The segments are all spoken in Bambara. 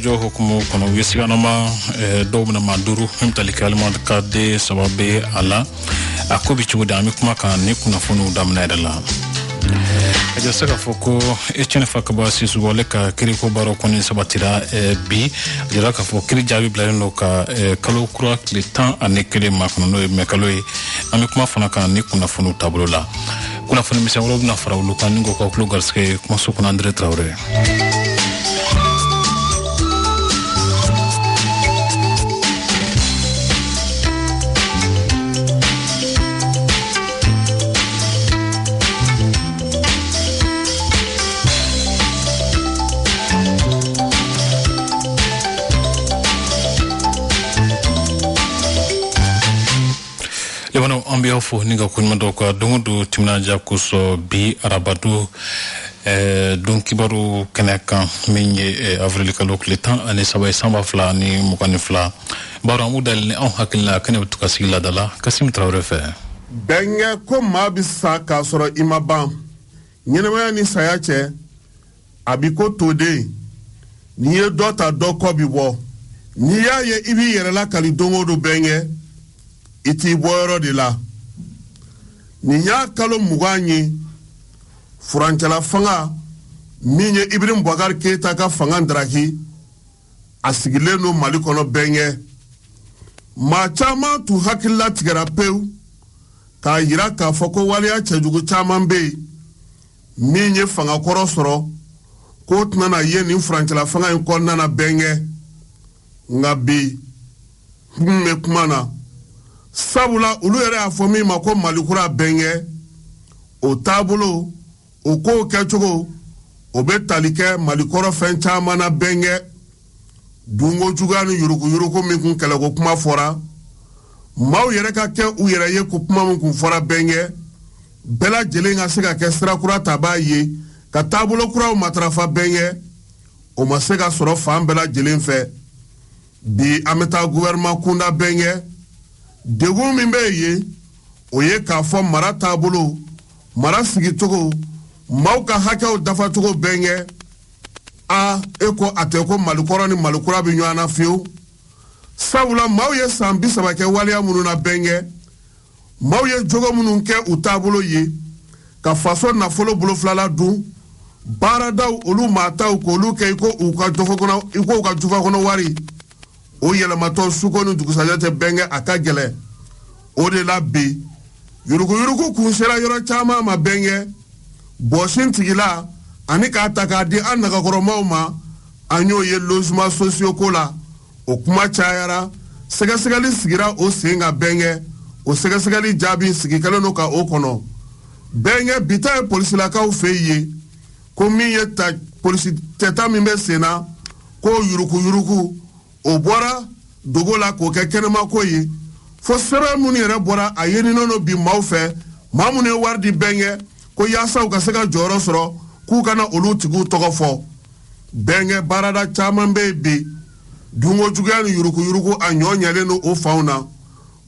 jo hukumu kono wisiganoma dawmina maduru himtali kalma kadde sababe ala akobi chugudami kuma kan ni kuna funu damna dala aja saka foko echene fakaba sisu wole ka kiriko baro koni sabatira bi jira ka fo kiri jabi blano ka kalo kura le temps anekele makono no mekalo ami kuma fana kan ni kuna funu tablo la kuna funu misawro na farawlu kan ngo ko klo garske kuma so kuna André Traoré ambiofo ninga kunmando ko dungu timna jakuso bi arabadu donc kibaru keneka minye avril kalok le temps ane sabay samba fla ni mukani fla baro mudal ni on hakilna kene tukasila dala Kasim Traoré fe benye ko mabisa ka soro imaba nyene ni sayache abiko tode ni ye dota doko biwo ni ya ye ibi yere la kali dongo do benye iti boyoro de la ni ya kalo muganyi furanchala fanga minye Ibrahim Boubacar Keita ka fanga ndraki asigile no malikono benye ma chama tu hakilla tigara peu ka yira ka foko walia chajugu chama mbe minye fanga korosoro ko tnana yeni furanchala fanga nkonna na benye ngabi me kumana sabula ulu yere afomi mako malikura benye o tabulo o ko kechogo o be talike malikoro fencha mana benye dungo juganu yuruku min kun kala ko kuma fora maw yere ka ke u yere ye ko kuma min kun fora benye bela jelenga sega ke strakura tabaye ka tabulo kura o matrafa benye o masega soro fam bela jelen fe bi ameta gouvernement kunda benye degu mimbe ye oye ka fo mara tabulo mara sigitogo mauka haka dafa togo benye a eko ateko malikoro ni malikura binyana fiu sabula mauye sambi sabake walia munu na benye mauye jogo munu nke utabulo ye ka faso na folo bulo flala du barada olu mata ko lu ke ko uka jofo kono iko uka jufa kono wari o yele mato suko nu dukusajate benye akagele o de la bi yuruku kunsera yoro chama ma benye boshin tigila anika ataka di anaka koroma anyo ye logement socio kola o kuma chayara segasegali sigira o senga benye o segasegali jabi sigikalo no ka okono benye bita police la ka o feye ko miye ta police teta mimbe sena ko yuruku o bora dogola ko kekenema ko yi fo sera muni yere bora ayeni nono bi maufe mamune wardi benye ko yasa ka sega joro soro ku kana olutigu togofo benye barada chaman bebe dungo jugani yuruku anyonyale no o fauna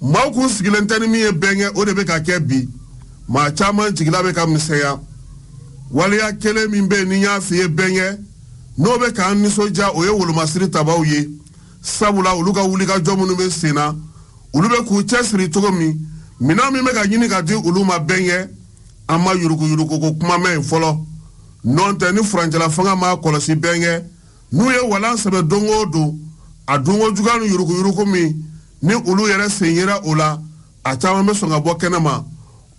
mauku sigilentani mi benye o debe ka kebi ma chaman jigila be ka mseya wale ya kele mimbe ninya fiye benye no be ka anniso ja oye wolo masiri tabawye sabula uluga wulika jomunu be sena ulube ku chesri togomi minami meka nyini ka di uluma benye ama yuruku ko kuma me folo non te ni franjala fanga ma kolosi benye nuye wala sebe dongo do adungo juganu yuruku mi ni ulu yere senyera ola achama me songa bokenema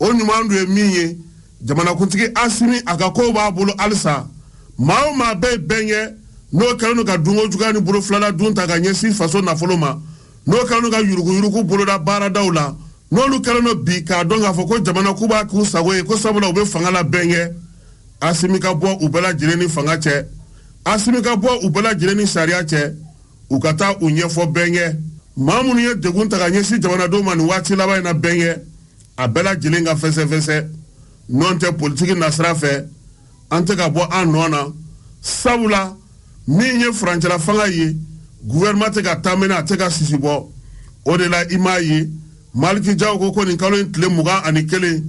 onyumandu e minye jamana kuntiki asimi akako ba bulu alsa mao ma be benye no kanu ka dungo juganu bulu flala dunta ga nyesi faso na foloma no kanu ka yuruku bulu da bara daula no lu kanu bi ka donga foko jamana kuba ku sagoye ko sabula ube fangala benye asimi ka bo ubela jireni fanga che asimi ka bo ubela jireni sharia che ukata unyefo benye mamunu ye degunta ga nyesi jamana do man wati laba na benye abela jilenga fese non te politique nasra fe ante ka bo anona sabula minye franchela fanga ye gouvernement te ka tamena te ka sisibo o de la imaye maliki jaw ko ni kalo intle muga anikele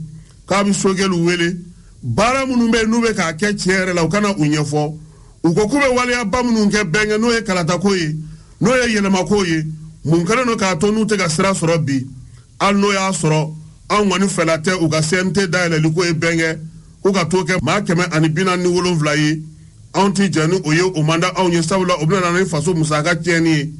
ka bi sogelu wele bara munumbe nube ka ke tiere la ukana unyefo u ko k'u bɛ waleya ba minnu kɛ bɛnkɛ n'o ye kalatako ye n'o ye yɛlɛmako ye mun kɛlen don k'a to n'u tɛ ka sira sɔrɔ bi hali n'o y'a sɔrɔ anw kɔni fɛla tɛ u ka CNT dayɛlɛli ko ye bɛnkɛ k'u ka t'o kɛ maa 147 ye anw ti jɛ ni o ye o man da anw ye sabula o bɛna na ni faso musaka tiɲɛni ye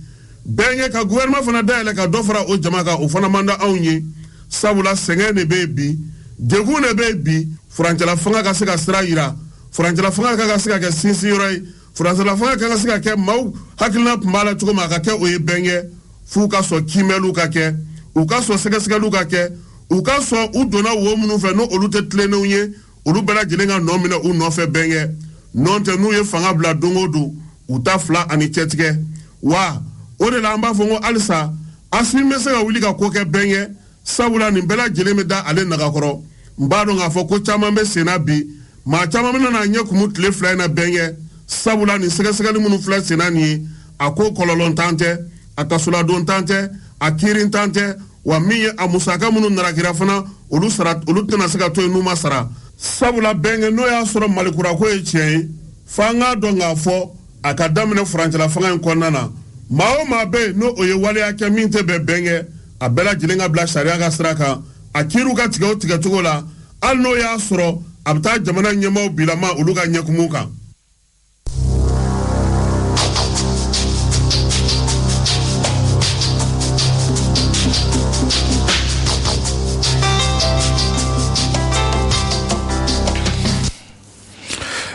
bɛnkɛ ka gouvernement fana dayɛlɛ ka dɔ fara o jama kan o fana man da anw ye sabula sɛgɛn de bɛ bi degun de bɛ bi furancɛla fanga ka se ka sira yira furancɛla fanga ka se ka kɛ sinsinyɔrɔ ye furancɛla fanga ka se ka kɛ maaw hakilina tun b'a la cogo min a ka kɛ o ye bɛnkɛ f'u ka sɔn kiimɛliw ka kɛ u ka sɔn sɛgɛsɛgɛliw ka kɛ u ka sɔn u donna wo minnu fɛ n'o olu tɛ tilennenw ye olu bɛɛ lajɛlen ka nɔ minɛ u nɔfɛ bɛnkɛ n'o tɛ n'u ye fanga bila don o don u ta fila ani cɛtigɛ wa o de la an b'a fɔ ko halisa Asimi bɛ se ka wuli ka ko kɛ bɛnkɛ sabula nin bɛɛ lajɛlen bɛ da ale nagakɔrɔ n b'a dɔn k'a fɔ ko caman bɛ sen na bi maa caman bɛna na ɲɛ kumu tile 2 in na bɛnkɛ sabula nin sɛgɛsɛgɛli minnu filɛ sen na nin ye a ko kɔlɔlɔ tan tɛ a kasuladon tan tɛ a kiirin tan tɛ wa min ye a musaka minnu narakira fana olu tɛna se ka to yen n'u ma sara sabula bɛnkɛ n'o y'a sɔrɔ malikurako ye tiɲɛ ye f'an k'a dɔn k'a fɔ a ka daminɛ furancɛla fanga in kɔnɔna na maa o maa bɛ yen n'o o ye waleya kɛ min tɛ bɛn bɛnkɛ a bɛɛ lajɛlen ka bila sariya ka sira kan a kiiriw ka tigɛ o tigɛcogo la hali n'o y'a sɔrɔ a bɛ taa jamana ɲɛmaaw bilama olu ka ɲɛkumu kan.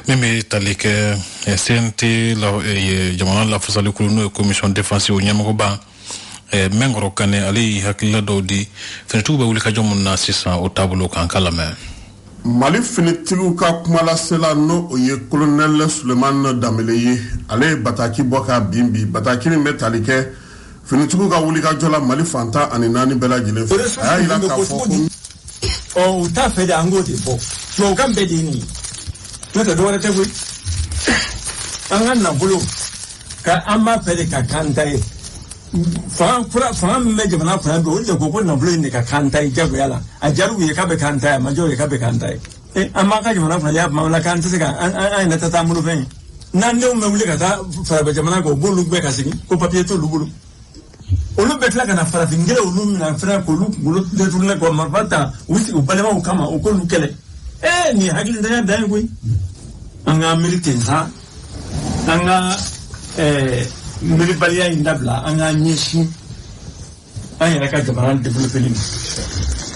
min bɛ tali kɛ CNT jamana lafasali kulu n'o ye commission défensive ɲɛmɔgɔba Mɛnkɔrɔ Kane ale ye hakilila dɔw di finitigiw bɛ wuli ka jɔ mun na sisan o taabolo kan ka lamɛn. Mali finitigiw ka kumalasela n'o o ye colonel Sulemani Danbele ye ale ye bataki bɔ ka bin bi bataki min bɛ tali kɛ finitigiw ka wuli ka jɔ la Mali fantan ani 4 bɛɛ lajɛlen fɛ a y'a yira k'a fɔ ko u t'a fɛ de an k'o de fɔ tubabukan bɛɛ de ye nin ye n'o tɛ dɔwɛrɛ tɛ koyi an ka nafolo ka an b'a fɛ de ka kan ta ye fanga min bɛ jamana kunna bi olu de ko nafolo in de ka kan ta ye jagoya la a jar'u ye k'a bɛ kan ta ye a ma diya u ye k'a bɛ kan ta ye an b'an ka jamana kunna y'a tuma la k'an tɛ se ka an yɛrɛ ta taa an bolo fɛn ye n'an denw bɛ wuli ka taa farafin jamana kan u b'olu bɛɛ ka segin ko papiye t'olu bolo olu bɛ tila ka na farafin kelen olu minɛ fɛnɛ k'olu kunkolo détourner k'o marifa ta u sigi u balimaw kama u k'olu kɛlɛ nin hakilitanya dan ye koyi an ka miiri ten sa an ka miiribaliya in dabila an ka ɲɛsin an yɛrɛ ka jamana développeli ma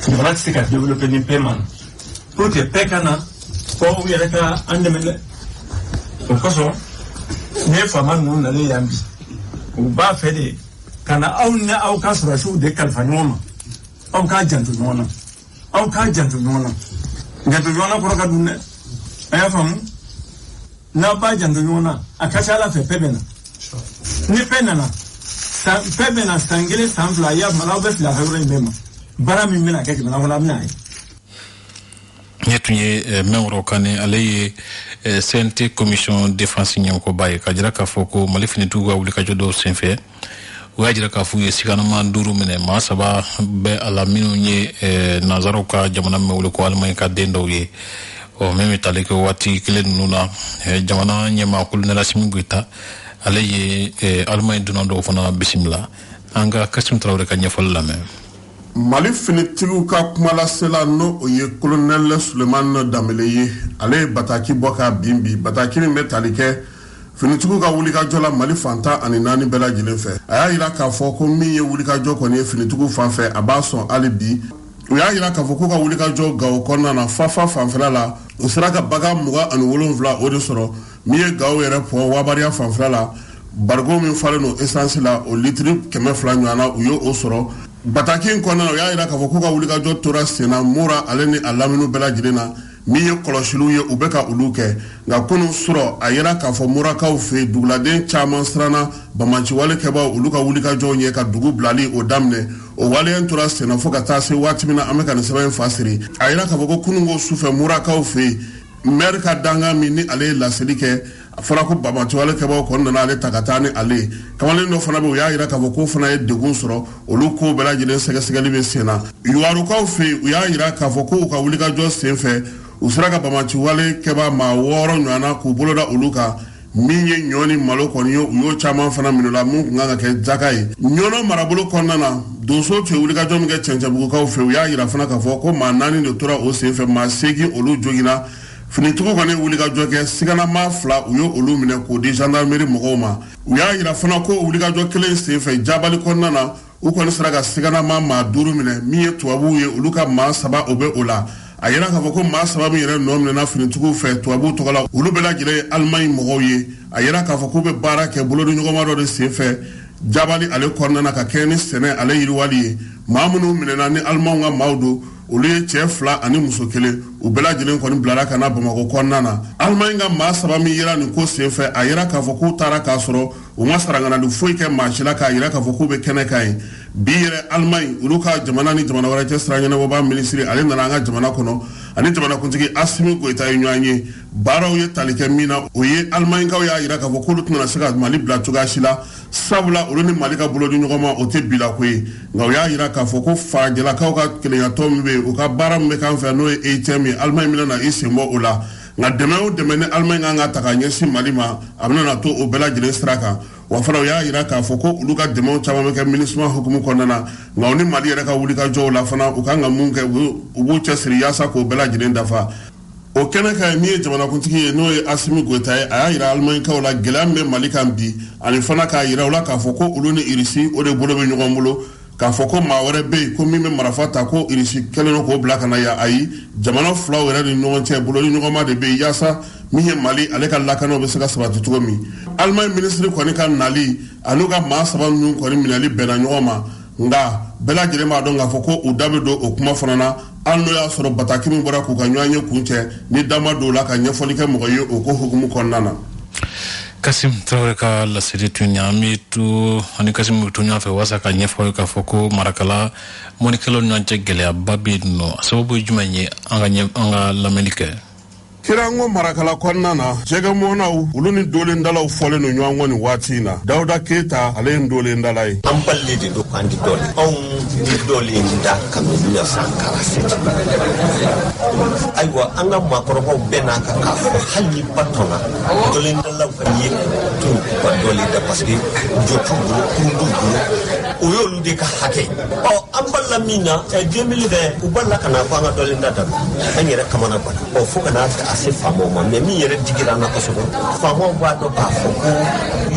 jamana tɛ se ka développer ni bɛɛ ma na pour que bɛɛ ka na fɔ u yɛrɛ ka an dɛmɛ dɛ o kosɔn ni ye faama ninnu nalen yan bi u b'a fɛ de ka na aw ni aw ka sɔrɔsiw de kalifa ɲɔgɔn ma aw k'a janto ɲɔgɔn na aw k'a janto ɲɔgɔn na janto ɲɔgɔn na kɔrɔ ka dun dɛ a y'a faamu n'a b'a janto ɲɔgɔn na a ka ca ala fɛ bɛɛ bɛ na ni bɛɛ nana bɛɛ bɛ na san 1 san 2 y'a faamu aw bɛ fili a ka yɔrɔ in bɛɛ ma baara min bɛna kɛ jamana kɔnɔ a bɛna ye. ne tun ye Mɛnkɔrɔ Kane ale ye CNT commission défense ɲɛmɔgɔba ye ka jira k'a fɔ ko Mali finitigiw ka wulikajɔ dɔw senfɛ u y'a jira k'a fɔ u ye sikanama 5 minɛ maa 3 bɛ a la minnu ye nanzaraw ka jamana min bɛ wele ko Allemagne ka den dɔw ye min bɛ tali kɛ waati kelen ninnu na jamana ɲɛmaa colonel Asimi Goita ale ye Allemagne dunan dɔw fana bisimila an ka Kassim Tarawele ka ɲɛfɔli lamɛn. Mali finitigiw ka kumalasela n'o o ye colonel Sulemani Danbele ye ale ye bataki bɔ ka bin bi bataki min bɛ tali kɛ finitigiw ka wulikajɔ la Mali fantan ani 4 bɛɛ lajɛlen fɛ a y'a yira k'a fɔ ko min ye wulikajɔ kɔni ye finitigiw fan fɛ a b'a sɔn hali bi u y'a yira k'a fɔ k'u ka wulikajɔ Gawo kɔnɔna na Fafa fanfɛla la u sera ka bagan 27 o de sɔrɔ min ye Gawo yɛrɛ pɔ Wabariya fanfɛla la barigo min falen no essence la o litiri 200 ɲɔgɔnna u ye o sɔrɔ bataki in kɔnɔna u y'a yira k'a fɔ k'u ka wulikajɔ tora senna Mura ale ni a lamini bɛɛ lajɛlen na min ye kɔlɔsiliw ye u bɛ ka olu kɛ nka kunun sɔrɔ a yira k'a fɔ Murakaw fɛ duguladen caman siranna bamaciwale kɛbaaw olu ka wulikajɔw ye ka dugu bilali o daminɛ o waleya tora senna fo ka taa se waati min na an bɛ ka nin sɛbɛn in fa siri a yira k'a fɔ ko kununko sufɛ Murakaw fɛ maire ka dangan min ni ale ye laseli kɛ a fɔra ko bamaciwale kɛbaaw kɔni nana ale ta ka taa ni ale kamalen dɔ fana bɛ u y'a yira k'a fɔ ko fana ye degun sɔrɔ olu ko bɛɛ lajɛlen sɛgɛsɛgɛli bɛ sen na Yuwarukaw fɛ u y'a yira k'a fɔ ko u ka wulikajɔ sen fɛ u sera ka bamaciwale kɛbaa maa 6 ɲɔgɔnna k'u boloda olu kan min ye ɲɔ ni malo kɔni ye u y'o caman fana minɛ la mun kun kan ka kɛ jaka ye ɲɔnɔ marabolo kɔnɔna na donso tun ye wulikajɔ min kɛ cɛncɛnbugukaw fɛ u y'a yira fana k'a fɔ ko maa 4 de tora o sen fɛ maa 8 olu joginna finitigiw kɔni wulikajɔ kɛ siganama 2 u ye olu minɛ k'o di gendarmerie mɔgɔw ma u y'a yira fana ko wulikajɔ kelen sen fɛ jabali kɔnɔna na u kɔni sera ka siganama maa 5 minɛ min ye tubabuw ye olu ka maa 3 o bɛ o la a yira k'a fɔ ko maa 3 min yɛrɛ nɔ minɛna finitigiw fɛ tubabuw tɔgɔ la olu bɛɛ lajɛlen ye Allemagne mɔgɔw ye a yira k'a fɔ k'u bɛ baara kɛ bolodiɲɔgɔnma dɔ de sen fɛ jabali ale kɔnɔna na ka kɛ ni sɛnɛ ale yiriwali ye maa minnu minɛna ni Allemagne ka maaw don olu ye cɛ 2 ani muso 1 u bɛɛ lajɛlen kɔni bilara ka na Bamako kɔnɔna na Allemagne ka maa 3 min yira nin ko sen fɛ a yira k'a fɔ k'u taara k'a sɔrɔ u ma saraŋanadi foyi kɛ maa si la k'a yira k'a fɔ k'u bɛ kɛnɛ kan ye bi yɛrɛ Allemagne olu ka jamana ni jamana wɛrɛ cɛ sira ɲɛnabɔba minisiri ale nana an ka jamana kɔnɔ ani jamanakuntigi Assimi Goïta ye ɲɔgɔn ye baaraw ye tali kɛ min na o ye Allemagnekaw y'a yira k'a fɔ k'olu tɛna se ka Mali bila cogoya si la sabula olu ni Mali ka bolodiɲɔgɔnma o tɛ bila ko ye nka u y'a yira k'a fɔ ko farajɛlakaw ka keleyatɔ min bɛ yen u ka baara min bɛ k'an fɛ n'o ye ATM ye Allemagne bɛna na i sen bɔ o la nka dɛmɛ o dɛmɛ ni Allemagne kan ka ta ka ɲɛsin Mali ma a bɛna na to o bɛɛ lajɛlen sira kan wa fana u y'a yira k'a fɔ ko olu ka dɛmɛw caman bɛ kɛ MINUSMA hukumu kɔnɔna na nka u ni Mali yɛrɛ ka wulikajɔw la fana u kan ka mun kɛ u b'u cɛsiri yaasa k'o bɛɛ lajɛlen dafa o kɛnɛ kan min ye jamanakuntigi ye n'o ye Assimi Goïta ye a y'a yira Allemagnekaw la gɛlɛya min bɛ Mali kan bi ani fana k'a yira u la k'a fɔ ko olu ni Irisi o de bolo bɛ ɲɔgɔn bolo k'a fɔ ko maa wɛrɛ bɛ yen ko min bɛ marifa ta ko Irisi kɛlen don k'o bila ka na yan ayi jamana filaw yɛrɛ ni ɲɔgɔn cɛ bolodiɲɔgɔnma de bɛ yen yaasa min ye Mali ale ka lakanaw bɛ se ka sabati cogo min Allemagne minisiri kɔni ka nali an'u ka maa 3 ninnu kɔni minɛli bɛnna ɲɔgɔn ma nka bɛɛ lajɛlen b'a dɔn k'a fɔ ko u da bɛ don o kuma fana na hali n'o y'a sɔrɔ bataki min bɔra k'u ka ɲɔgɔn ye kun cɛ ni dama don la ka ɲɛfɔli kɛ mɔgɔ ye o ko hukumu kɔnɔna na Kasim Traoré ka lasiri tun ɲami to ani Kasim to ɲafɛ wasa ka ɲɛfɔ k'a fɔ ko marakala mɔnikɛlaw ni ɲɔgɔn cɛ gɛlɛyaba bɛ yen nɔ sababu ye jumɛn ye an ka lamɛnni kɛ Kirango marakala kɔnɔna na jɛgɛmɔnaw olu ni dolendalaw fɔlen no ɲɔgɔn kɔ nin waati in na Dawuda Keita ale ye dolendala ye an balle de do kandi dole anw ni dolinda kanu 1947 aywa an ka makɔrɔbaw bɛɛ n'a ka k'a fɔ hali ni ba tɔnna dolendalaw ka ye to ka dolinda parce que jɔ t'u bolo kurun t'u bolo o y'olu de ka hakɛ an balla min na 2020 u balla ka na fɔ an ka dolenda da an yɛrɛ kamana bana fo ka n'a se faamaw ma mais min yɛrɛ digira na kosɛbɛ faamaw b'a dɔn k'a fɔ ko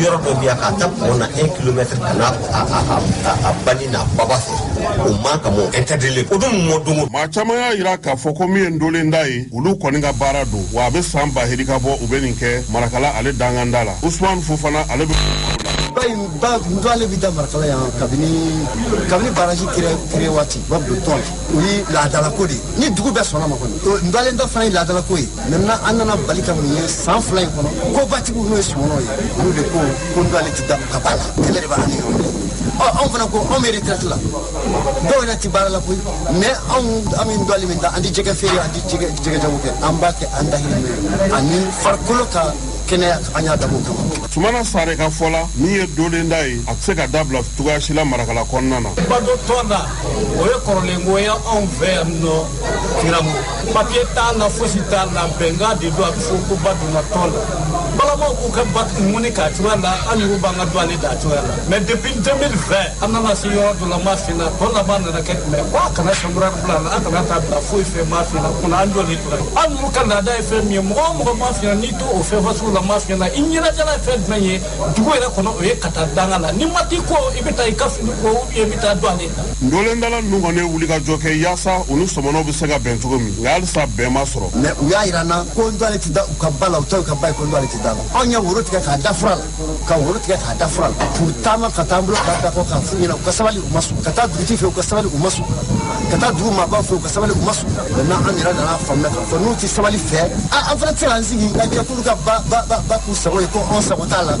yɔrɔ dɔ bɛ yan k'a ta kɔn na 1 kilomètre ka na a bali n'a baba fɛ o man ka mɔ interdit o dun mɔ dongo maa caman y'a yira k'a fɔ ko min ye ndolenda ye olu kɔni ka baara don wa a bɛ san 1000 ka bɔ u bɛ nin kɛ marakala ale danganda la Usman Fofana ale bɛ ba ndwale bida marakala yan kabini baraji kire waati ba do ton ni la dala ko di ni dugu bɛ sɔnna ma kɔni ndwale nda fana la dala ko ye maintenant an nana bali ka mun ye san 2 in kɔnɔ ko batigiw n'o ye sɔnɔ ye olu de ko ndwale ti da ka bala kɛlɛ de b'a ni yɔrɔ anw fana ko anw bɛ retraite la dɔw yɛrɛ ti baara la koyi mais an bɛ ndwale min da an ti jɛgɛ feere an ti jɛgɛ jago kɛ an b'a kɛ an dahirimɛ ani farikolo ka kɛnɛya an y'a dabɔ kama Sumana Sare ka fɔ la min ye dolenda ye a tɛ se ka dabila cogoya si la marakala kɔnɔna na ba dɔ tɔn na o ye kɔrɔlenko ye anw fɛ yan nɔ Kiramu papier t'a la fosi t'a la bɛnkan de don a bɛ fɔ ko ba donna tɔn la balamaw k'u ka ba muni k'a cogoya la an yɛrɛ b'an ka don ale da cogoya la mais depuis 2020 an nana se yɔrɔ dɔ la ma finna tɔ laban nana kɛ mais ko a kana chambrade bila la a kana taa bila foyi fɛ ma finna kunna an jɔlen tora an n'u ka laada ye fɛn min ye mɔgɔ o mɔgɔ ma finna n'i to o fɛn fasugu la ma finna i ɲɛnajɛla ye fɛn jumɛn ye dugu yɛrɛ kɔnɔ o ye ka taa danga la ni ma t'i ko i bɛ taa i ka fini ko ou bien i bɛ taa don ale la ndolendala ninnu kɔni ye wulikajɔ kɛ yaasa u ni sɔmɔnɔw bɛ se ka bɛn cogo min nka halisa bɛn ma sɔrɔ mais u y'a yira n na ko ndwale ti da u ka ba la u ta u ka ba ye ko ndwale ti da la anw ye woro tigɛ k'a da fura la ka woro tigɛ k'a da fura la pour taama ka taa an bolo k'a da kɔ k'a f'u ɲɛna u ka sabali u ma sɔn ka taa dugutigi fɛ u ka sabali u ma sɔn ka taa dugu maabaw fɛ u ka sabali u ma sɔn maintenant an yɛrɛ nana faamuya k'a fɔ n'u ti sabali fɛ an fana tɛ se k'an sigi ka kɛ k'olu ka ba k'u sago ye ko anw sago t'a la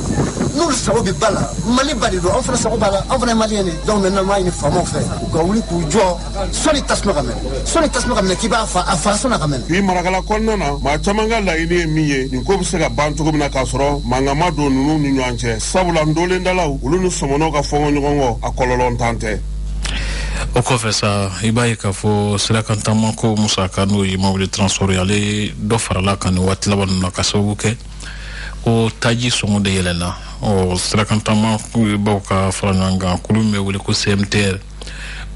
n'olu sago bɛ ba la Mali ba de don anw fana sago b'a la anw fana ye maliyɛn de donc maintenant m'a ɲini faamaw fɛ u ka wuli k'u jɔ sɔni tasuma ka minɛ k'i b'a fa a fa sɔnna ka minɛ bi marakala kɔnɔna na maa caman ka laɲini ye min ye nin ko bɛ se ka ban cogo min na k'a sɔrɔ mankan ma don ninnu ni ɲɔgɔn cɛ sabula ndolendalaw olu ni sɔmɔnɔw ka fɔɲɔgɔn ɲɔgɔn kɔ a kɔlɔlɔ ntan tɛ o kɔfɛ sa i b'a ye k'a fɔ sirakantaama ko musaka n'o ye mobili transport ale dɔ farala kan nin waati laban ninnu na ka sababu kɛ o taji songo de yelena o strakantama boka frananga kulume wele ko CMTR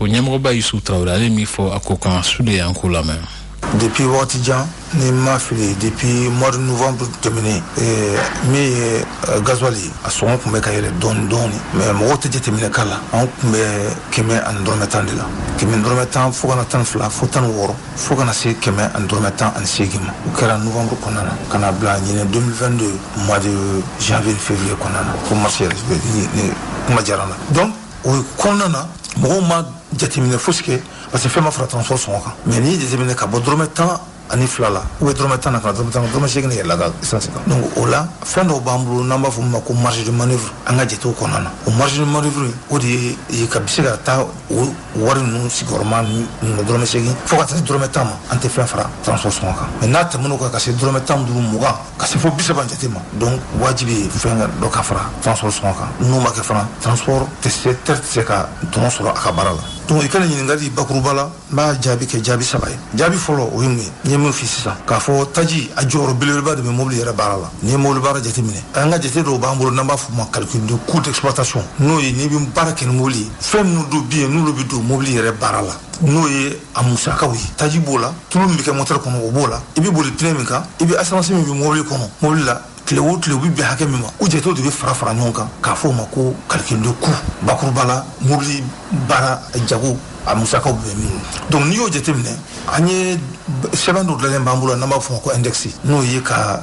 o nyamro ba Youssou Traoré mi fo akokan sude yankula men. Depuis Watijan, ni ma fili depuis mois de novembre terminé mi gazwali a son kun bɛ ka yɛlɛ dɔɔni dɔɔni mais mɔgɔw tɛ jateminɛ k'a la an kun bɛ 110 de la 110 fo kana 12 fo 16 fo kana se 118 ma o kɛra novembre kɔnɔna na ka na bila ɲinɛ 2022 mois de janvier février kɔnɔna na ko mars yɛrɛ ni kuma diyara n na donc o kɔnɔna na mɔgɔw ma jateminɛ fosi kɛ parce que fɛn ma fara transport sɔngɔ kan mais ni jateminɛ ka bɔ dɔrɔmɛ 10 ani fila la ou dɔrɔmɛ 10 na ka dɔrɔmɛ 8 ni yɛlɛla ka essence kan donc o la fɛn dɔw b'an bolo n'an b'a fɔ ma ko marge de manœuvre an ka jatew kɔnɔna na o marge de manœuvre o de ye ka se ka taa o wari ninnu sigiyɔrɔma ninnu dɔrɔmɛ 8 fo ka taa se dɔrɔmɛ 10 ma an tɛ fɛn fara transport sɔngɔ kan mais n'a tɛmɛn'o kan ka se dɔrɔmɛ 10 20 ka se fo 30 jate ma donc wajibi fɛn dɔ ka fara transport sɔngɔ kan n'o ma kɛ fana transport tɛ se ka tɔnɔ sɔrɔ a ka baara la donc i kana ɲininkali bakuruba la n b'a jaabi kɛ jaabi 3 ye jaabi fɔlɔ o ye mun ye n ye min f'i sisan k'a fɔ taji a jɔyɔrɔ belebeleba de bɛ mobili yɛrɛ baara la n'i ye mobili baara jateminɛ an ka jate dɔw b'an bolo n'an b'a fɔ ma calcul de coût d'exploitation n'o ye n'i bɛ baara kɛ ni mobili ye fɛn minnu dɔw bɛ yen n'olu bɛ don mobili yɛrɛ baara la n'o ye a musakaw ye taji b'o la tulu min bɛ kɛ moteur kɔnɔ o b'o la i bɛ boli pneu min kan i bɛ assurance min bɛ mobili kɔnɔ mobili la tile o tile u bɛ bɛn hakɛ min ma u jatew de bɛ fara ɲɔgɔn kan k'a fɔ o ma ko calcul de coût bakuruba la mobili baara jago a musakaw bɛ min donc n'i y'o jateminɛ an ye sɛbɛn dɔ dilanlen b'an bolo n'an b'a fɔ o ma ko index n'o ye ka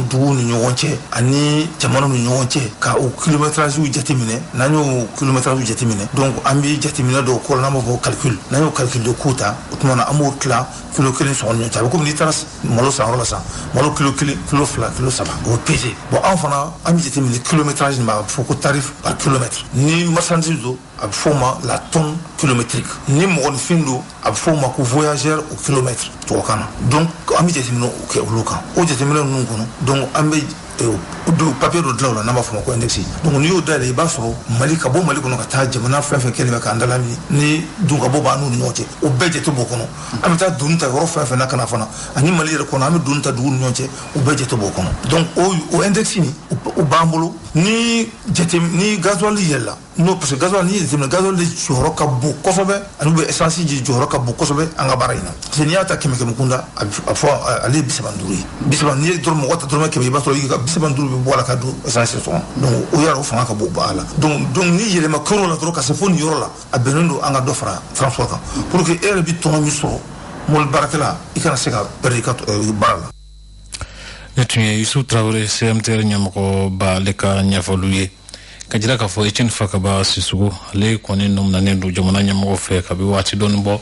duguw ni ɲɔgɔn cɛ ani jamanaw ni ɲɔgɔn cɛ ka o kilométrage jateminɛ n'an y'o kilométrage jateminɛ donc an bɛ jateminɛ dɔw kɔrɔ n'an b'a fɔ calcul n'an y'o calcul de coût ta o tuma na an b'o tila kilo 1 sɔngɔ ni ɲɔgɔn cɛ a bɛ komi n'i taara malo san yɔrɔ la san malo kilo 1 kilo 2 kilo 3 o bɛ peser bon an fana an bɛ jateminɛ kilométrage nin ma a bɛ fɔ ko tarif par kilomètre ni marchandise don a bɛ fɔ o ma la tonne kilométrique ni mɔgɔninfin don a bɛ fɔ o ma ko voyageur au kilomètre tubabukan na donc an bɛ jateminɛ o kɛ olu kan o jateminɛ ninnu kɔnɔ donc an bɛ papier dɔ dilan o la n'an b'a fɔ o ma ko index donc n'i y'o dayɛlɛ i b'a sɔrɔ mali ka bɔ mali kɔnɔ ka taa jamana fɛn fɛn kɛlen bɛ k'an dalamini ni dunkabɔ b'an n'u ni ɲɔgɔn cɛ o bɛɛ jate b'o kɔnɔ an bɛ taa doni ta yɔrɔ fɛn fɛn na ka na fana ani mali yɛrɛ kɔnɔ an bɛ doni ta dugu ni ɲɔgɔn cɛ o bɛɛ jate b'o kɔnɔ donc o index nin o b'an bolo ni gasoil yɛlɛla n'o parce que gasoil n'i ye jateminɛ gasoil de jɔyɔrɔ ka bon kosɛbɛ ani bɛ essence ji jɔyɔrɔ ka bon kosɛbɛ an ka baara in na parce que n'i y'a ta 100 kunda a fɔ ale ye 35 ye 30 n'i ye dɔrɔn mɔgɔ ta dɔrɔmɛ 100 i b'a sɔrɔ i ka 35 bɛ bɔ a la ka don essence sɔngɔ donc o yɛrɛ o fanga ka bon ba la donc ni yɛlɛma kɛr'o la dɔrɔn ka se fo nin yɔrɔ la a bɛnnen don an ka dɔ fara transport kan pour que e yɛrɛ bɛ tɔnɔ min sɔrɔ mobili baarakɛla i kana se ka perdre i ka baara la. ne tun ye Youssou Traoré CMTR ɲɛmɔgɔ ba ale ka ɲɛfɔliw ye ka jira k'a fɔ Etienne Fakaba Sissogo ale kɔni nominalen don jamana ɲɛmɔgɔ fɛ kabi waati dɔɔni bɔ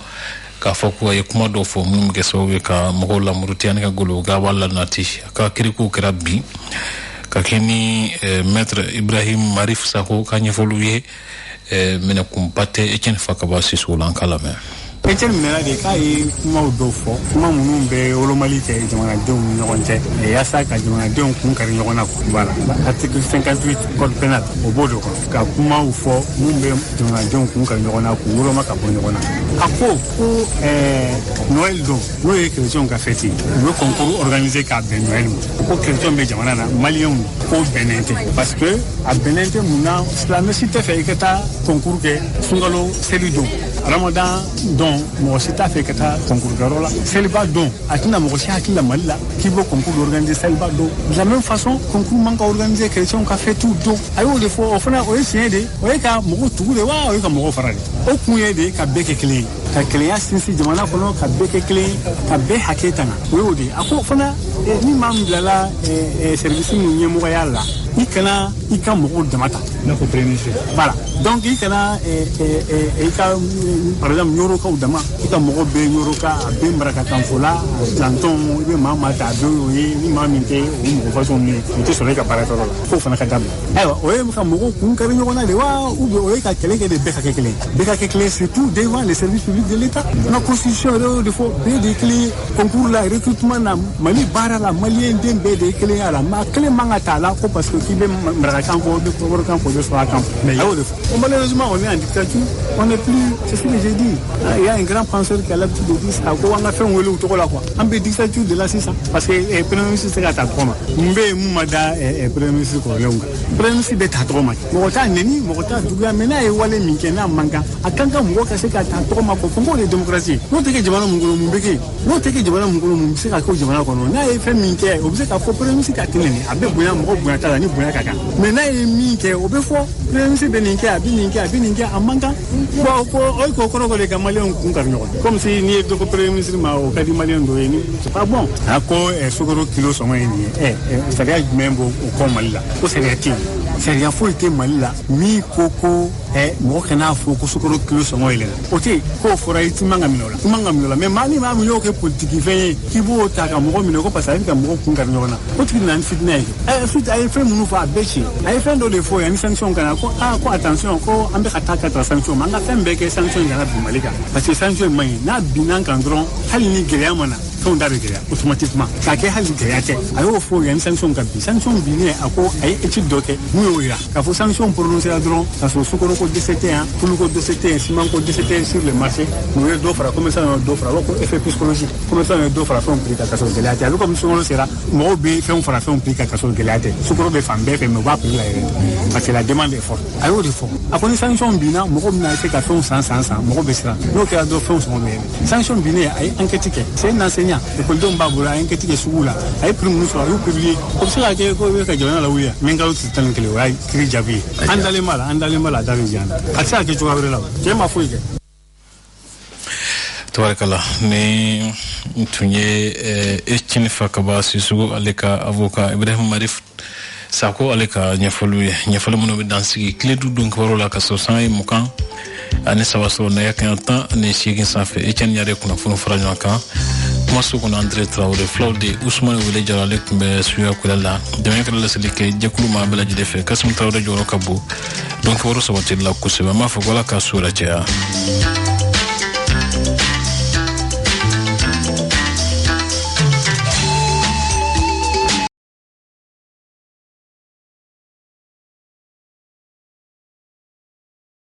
k'a fɔ ko a ye kuma dɔw fɔ minnu bɛ kɛ sababu ye ka mɔgɔw lamuruti ani ka golo gaba lanati a ka kirikow kɛra bi ka kɛ ni maître Ibrahim Marif Sakho ka ɲɛfɔliw ye minɛkunba tɛ Etienne Fakaba Sissogo la an k'a lamɛn. Etienne minɛna de k'a ye kumaw dɔw fɔ kuma minnu bɛ wolomali kɛ jamanadenw ni ɲɔgɔn cɛ yaasa ka jamanadenw kun kari ɲɔgɔn na voilà article 58 code pénal o b'o de kɔnɔ ka kumaw fɔ minnu bɛ jamanadenw kun kari ɲɔgɔn na k'u woloma ka bɔ ɲɔgɔn na a ko Noël don n'o ye chrétienw ka fête ye u bɛ concours organiser k'a bɛn Noël ma ko chrétienw bɛ jamana na maliyɛnw ko bɛnnen tɛ parce que a bɛnnen tɛ mun na silamɛ si tɛ fɛ i ka taa concours kɛ sunkalo seli don ramadan don mɔgɔ si t'a fɛ ka taa concours kɛyɔrɔ la seliba don a tɛna mɔgɔ si hakili la mali la k'i bɔ concours organiser seliba don de la même façon concours man ka organiser chrétienw ka fêtew don a y'o de fɔ o fana o ye tiɲɛ de o ye ka mɔgɔw tugu de wa o ye ka mɔgɔw fara de o kun ye de ka bɛɛ kɛ kelen ye ka kelenya sinsin jamana kɔnɔ ka bɛɛ kɛ kelen ye ka bɛɛ hakɛ tanga o y'o de a ko fana ni maa min bilala service min ɲɛmɔgɔya la i kana i ka mɔgɔw dama ta n'a fɔ premier ministre voilà donc i kana i ka par exemple ɲorokaw dama i ka mɔgɔ bɛɛ ɲoroka a bɛɛ marakakanfo la plantɔn i bɛ maa maa ta a bɛ o ye ni maa min tɛ o mɔgɔ façon min ye o tɛ sɔrɔ i ka baarakɛyɔrɔ la k'o fana ka dabila ayiwa o ye ka mɔgɔw kun kari ɲɔgɔn na de wa ou bien o ye ka kɛlɛ kɛ de bɛɛ ka kɛ kelen bɛɛ ka kɛ kelen surtout devant les services publics de l'État na constitution yɛrɛ y'o de fɔ bɛɛ de ye kelen ye concours la recrutement na mali baara la maliyɛn den bɛɛ de ye kelen ye a la maa kelen man ka t'a la ko parce que k'i bɛ marakakan fɔ i bɛ kɔrɔbɔrɔkan fɔ i bɛ sɔrɔ a kan mais a y'o de fɔ Malheureusement, on est en dictature, on n'est plus, c'est ce que j'ai dit. Il y a un grand penseur qui a l'habitude de dire ça. On a fait un welo autour là quoi. En dictature de là c'est ça. Parce que le Premier ministre c'est à Troma. Mbe Moumada est Premier ministre Kolonga. Premier ministre de Troma. Morota Neni, Morota Douga Mena et Wale Minkena Manga. À Kanga Mwoka c'est à Troma pour Congo de démocratie. Nous t'es que Jabana Mungolo Mumbeke. Nous t'es que Jabana Mungolo Mumbeke à cause de Jabana Kono. Na e fait Minke. Objet à Premier ministre à Tineni. Abe Bouya Moko Bouya Talani Bouya Kaka. Mais na e Minke. Obefo. Premier ministre Beninke. Bininke à Manga. Comme si ni le Premier ministre m'a au Cadi Malien d'Oeni, c'est pas bon. À quoi est ce que le kilo sont c'est-à-dire même au Comala, au Sénégal. C'est rien faut été mal là. Mi Coco et Mokana Foko Sokoro kilo sont moelleux. Ok, quoi fera it Mangaminola. Mais Mani Mamio que politique fait qui vaut Takamoro Minoko Passage comme Mokungarnona. What will not fit neg? I fait mon nouveau Béchi. I fait dans les fois une sanction Kanako. Ah, quoi, attention, encore, un peu attaque à sanction. Manga fait un bec et sanction Malika. Parce que sanction n'a binan qu'andron, Halini Gréamana. Automatiquement. Ça qui a été alors faut une sanction capi. Sanction bien à quoi est-il doté? Oui, il faut sanction prononcer à drone. Ça se sous le code de CT1, pour le code de CT1, si man code de CT1 sur le marché, nous d'offre comme ça d'offre alors effet psychologique. Comme ça d'offre à faire un prix à casse de l'âge. Alors comme souvent sera, moi bien fait un prix à casse de l'âge. Sous le femme bien fait me va pour parce que la demande est forte. Alors il faut. À quoi sanction bien, moi on a fait qu'à faire 100, moi baissera. Donc il y a d'autres fonds sont bien. Sanction bien est enquête. C'est un enseignant. Le don babula un que tu soula ay primu so ayu publié comme ça que ko ka jona la wuya men ga uti tan kele ay kri jabi andale mala dali jana asa ke tu abre la je ma fuike tabarakala ni tunye echini fakaba sisugo aleka avocat Ibrahim Marif sako aleka nyafolu muno dansigi clé du donc warola ka so san mukan ani sawaso na yakanta ni sigin safe echen yare kuna funu franyo kan maso kono André Traoré Flaude Ousmane Wele Jarale kumbe suya kulala deme kala selike jekulu ma bela jide fe Kassim Traoré joro kabo donc waro sabati la kuseba ma fa gola ka sura tia